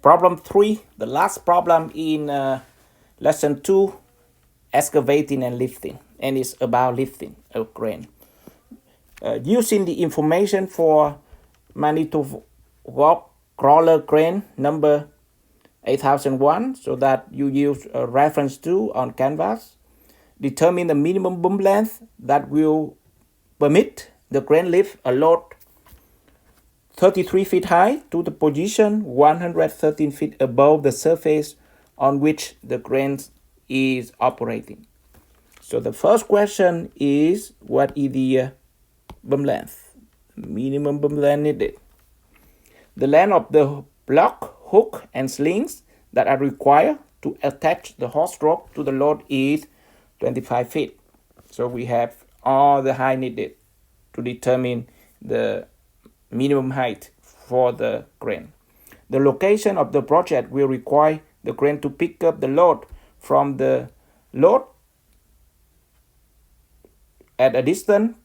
Problem 3, the last problem in lesson 2, excavating and lifting, and it's about lifting a crane. Using the information for Manitowoc crawler crane number 8001, so that you use a reference to on canvas, determine the minimum boom length that will permit the crane lift a load 33 feet high to the position 113 feet above the surface on which the crane is operating. So the first question is, what is the boom length? Minimum boom length needed. The length of the block, hook, and slings that are required to attach the horse rope to the load is 25 feet. So we have all the height needed to determine the minimum height for the crane. The location of the project will require the crane to pick up the load from the load at a distance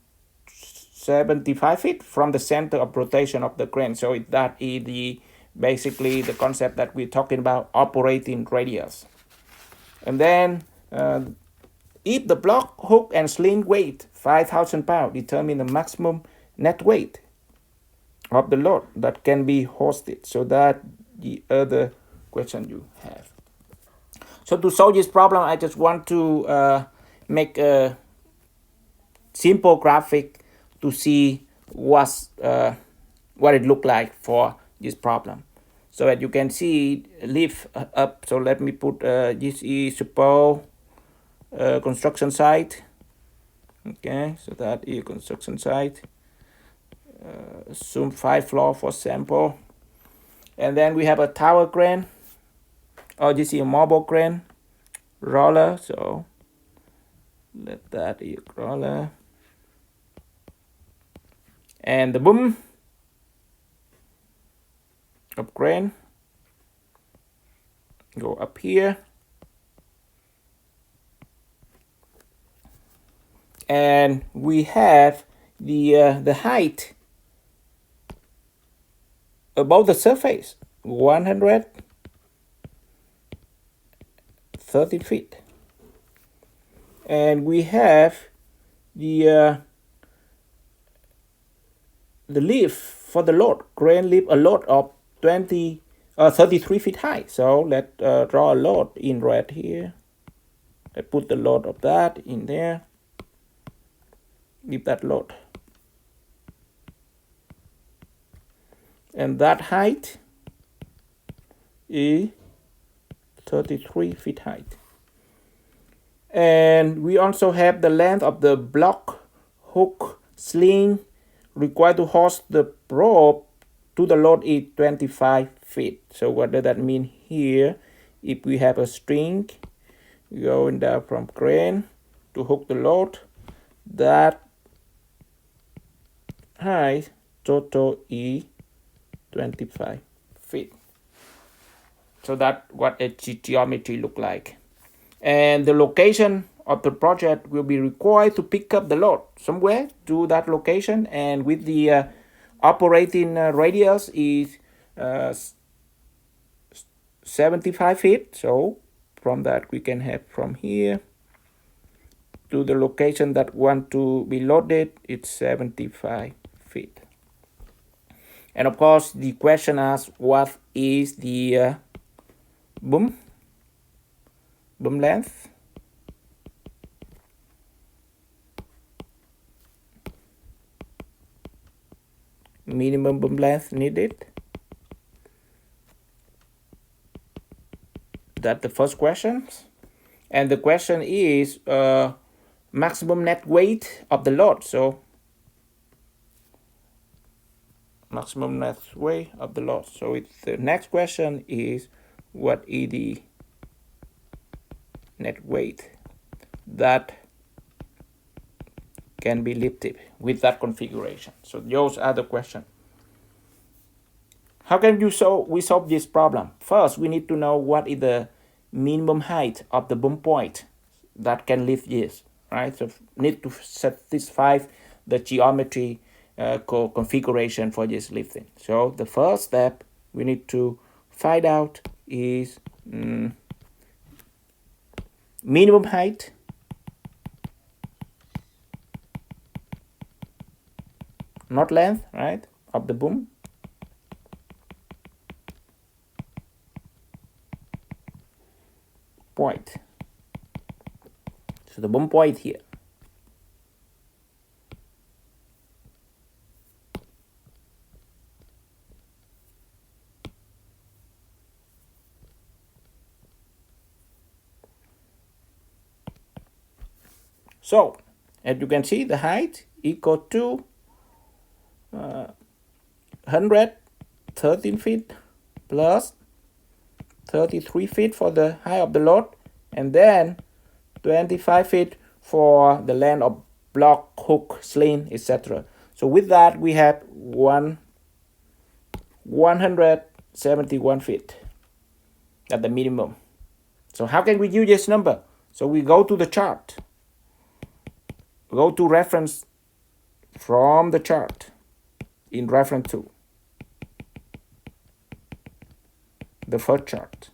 75 feet from the center of rotation of the crane. So that is basically the concept that we're talking about, operating radius. And then if the block, hook, and sling weight 5,000 pounds, determine the maximum net weight of the load that can be hosted. So that the other question you have. So to solve this problem, I just want to make a simple graphic to see what it look like for this problem. So that you can see lift up. So let me put this is suppose construction site. Okay, so that is construction site. Assume 5 floor for sample. And then we have a tower crane. Or this is a mobile crane. Roller. So let that is roller. And the boom of crane go up here, and we have the height above the surface 130 feet, and we have the lift for the load. Crane lift a load of 33 feet high. So let's draw a load in red here. I put the load of that in there. Leave that load. And that height is 33 feet height. And we also have the length of the block, hook, sling required to hoist the rope to the load is 25 feet. So what does that mean here? If we have a string going down from crane to hook the load, that height total is 25 feet. So that's what a geometry look like. And the location of the project will be required to pick up the load somewhere to that location, and with the operating radius is 75 feet. So from that we can have from here to the location that want to be loaded, it's 75 feet. And of course the question asks, what is the boom length? Minimum boom length needed. That's the first question. And the question is maximum net weight of the load. So maximum net weight of the load. So the next question is, what is the net weight that can be lifted with that configuration? So those are the questions. How can we solve this problem? First, we need to know what is the minimum height of the boom point that can lift this, right? So need to satisfy the geometry configuration for this lifting. So the first step, we need to find out is minimum height, not length, right, of the boom, point. So the boom point here. So as you can see, the height equal to 113 feet plus 33 feet for the height of the load, and then 25 feet for the length of block, hook, sling, etc. So with that, we have 171 feet at the minimum. So how can we use this number? So we go to the chart, go to reference from the chart in reference to the first chart.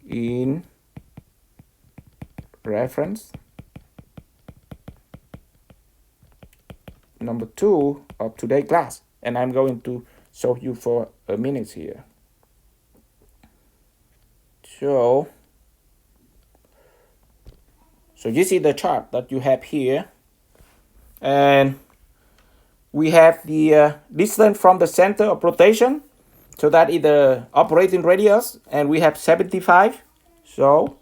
In reference number 2 of today's class, and I'm going to show you for a minute here. So this is the chart that you have here, and we have the distance from the center of rotation, so that is the operating radius, and we have 75, so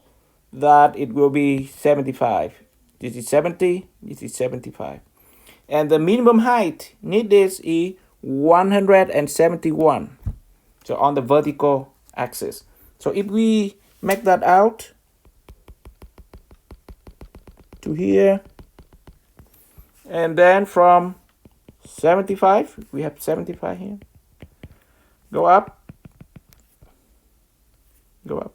that it will be 75. This is 70, this is 75. And the minimum height needed is 171, so on the vertical axis. So if we make that out to here, and then from 75, we have 75 here, go up, go up.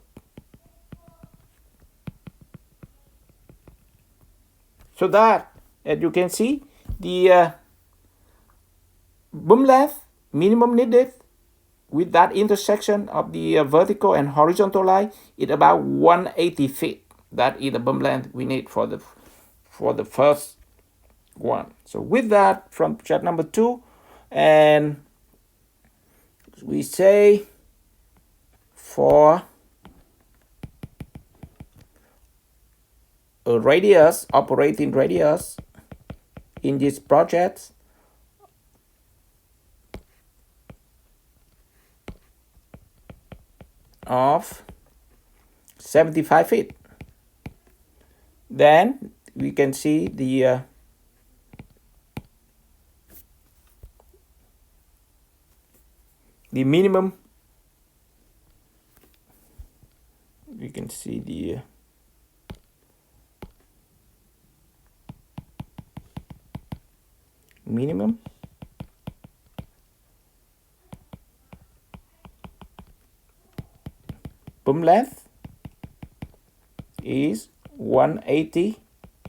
So that, as you can see, the boom length minimum needed with that intersection of the vertical and horizontal line is about 180 feet. That is the boom length we need for the first one. So with that, from chart number 2, and we say for a radius, operating radius in this project of 75 feet, then we can see the minimum. We can see the minimum boom length is 180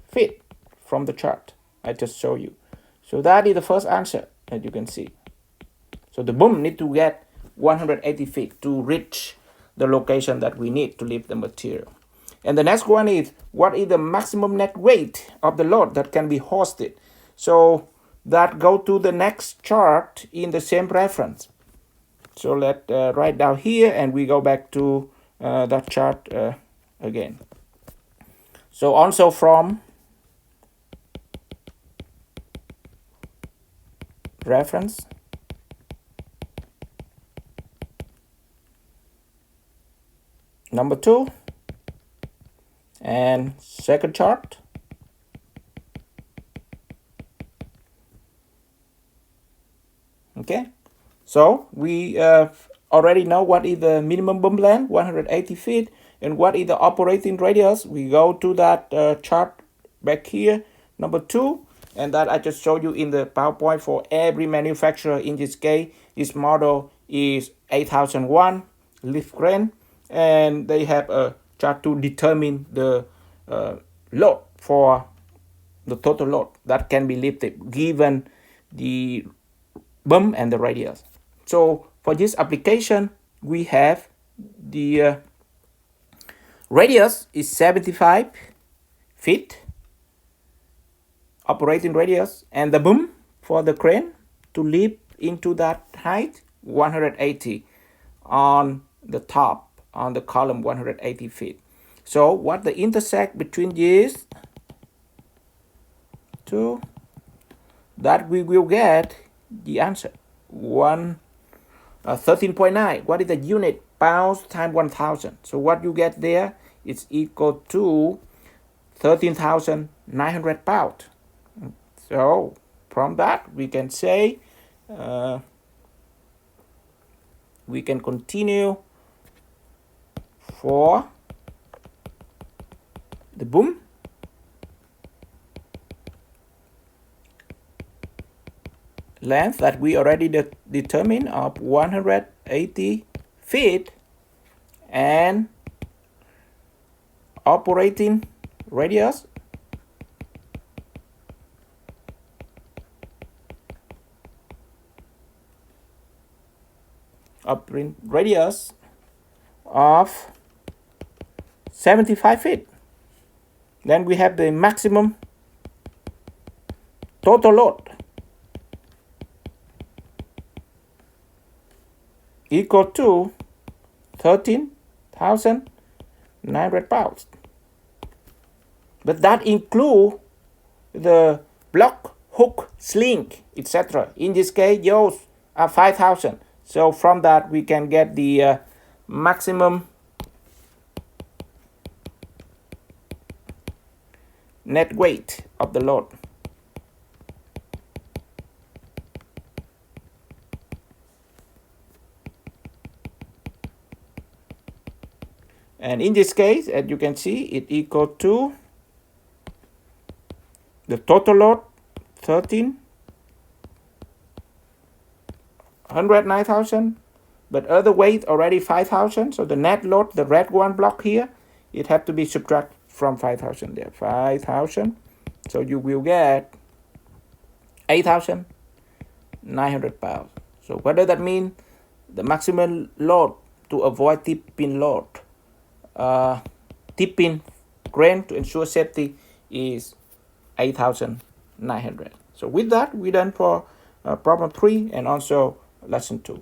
feet from the chart I just showed you. So that is the first answer, as you can see. So the boom need to get 180 feet to reach the location that we need to lift the material. And the next one is, what is the maximum net weight of the load that can be hosted? So that go to the next chart in the same reference. So let's write down here, and we go back to that chart again. So also from reference number 2 and second chart, okay, so we already know what is the minimum boom length, 180 feet, and what is the operating radius. We go to that chart back here, number 2, and that I just showed you in the PowerPoint for every manufacturer. In this case, this model is 8001 lift crane, and they have a chart to determine the load for the total load that can be lifted given the boom and the radius. So for this application, we have the radius is 75 feet, operating radius, and the boom for the crane to lift into that height 180 on the top, on the column 180 feet. So what the intersect between these two, that we will get the answer 13.9. What is the unit? Pounds times 1,000. So what you get there is equal to 13,900 pounds. So from that we can say we can continue for the boom. Length that we already determined of 180 feet, and operating radius of 75 feet. Then we have the maximum total load equal to 13,900 pounds. But that includes the block, hook, sling, etc. In this case, those are 5,000. So from that, we can get the maximum net weight of the load. And in this case, as you can see, it equal to the total load 9,000, but other weight already 5,000. So the net load, the red one block here, it have to be subtracted from 5,000 there. 5,000. So you will get 8,900 pounds. So what does that mean? The maximum load to avoid tipping load, tipping crane to ensure safety is 8,900. So with that, we're done for problem 3 and also lesson 2.